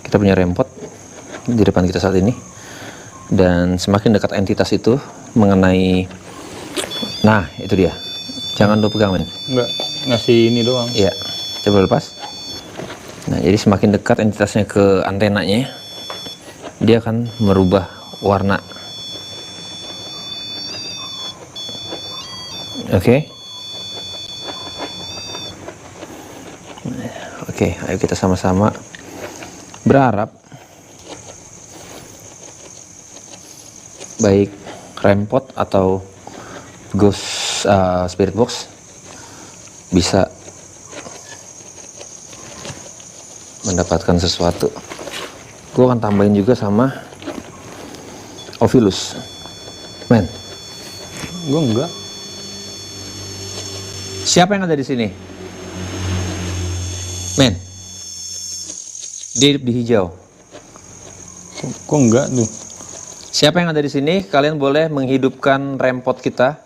Kita punya Rem-Pod di depan kita saat ini, dan semakin dekat entitas itu mengenai, nah itu dia, jangan lu pegang men. Enggak, ngasih ini doang. Iya, coba lepas. Nah jadi semakin dekat entitasnya ke antenanya, dia akan merubah warna. Oke. Oke, ayo kita sama-sama berharap baik Rem-Pod atau Spirit Box bisa mendapatkan sesuatu. Gue akan tambahin juga sama Ovilus, men. Gue enggak. Siapa yang ada di sini, men? Dia hidup di hijau. Kok enggak tuh? Siapa yang ada di sini? Kalian boleh menghidupkan Rem-Pod kita.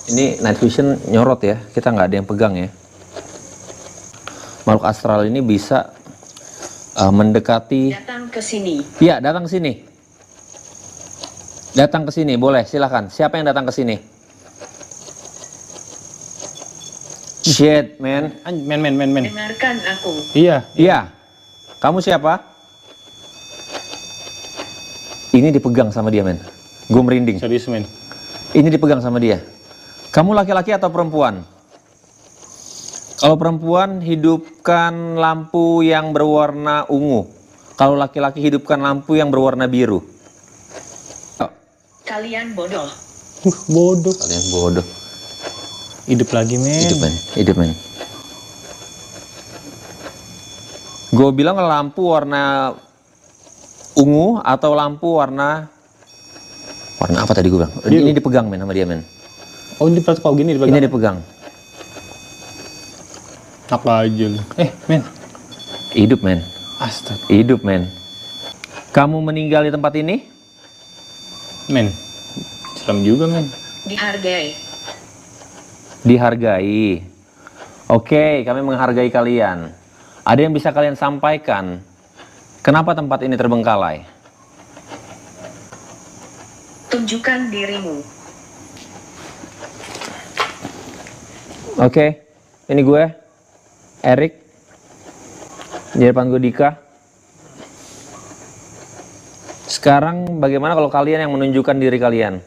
Ini night vision nyorot ya, kita nggak ada yang pegang ya. Makhluk astral ini bisa mendekati. Datang ke sini. Iya, datang ke sini. Datang ke sini, boleh, silakan. Siapa yang datang ke sini? Shit, man. Men. Dengarkan aku. Iya. Iya. Kamu siapa? Ini dipegang sama dia, men. Gue merinding. Serius, men. Ini dipegang sama dia. Kamu laki-laki atau perempuan? Kalau perempuan, hidupkan lampu yang berwarna ungu. Kalau laki-laki, hidupkan lampu yang berwarna biru. Oh. Kalian bodoh. Bodoh. Kalian bodoh. Hidup lagi, men. Hidup, men. Gue bilang lampu warna ungu atau lampu warna apa tadi gue bilang? Ini dipegang, men, sama dia, men. Oh, ini kalau gini dipegang. Ini dipegang. Apa aja lu? Men. Hidup, men. Astaga. Hidup, men. Kamu meninggal di tempat ini? Men. Serem juga, men. Dihargai. Dihargai. Oke, kami menghargai kalian. Ada yang bisa kalian sampaikan? Kenapa tempat ini terbengkalai? Tunjukkan dirimu. Oke, ini gue, Erick. Di depan gue Dika. Sekarang bagaimana kalau kalian yang menunjukkan diri kalian?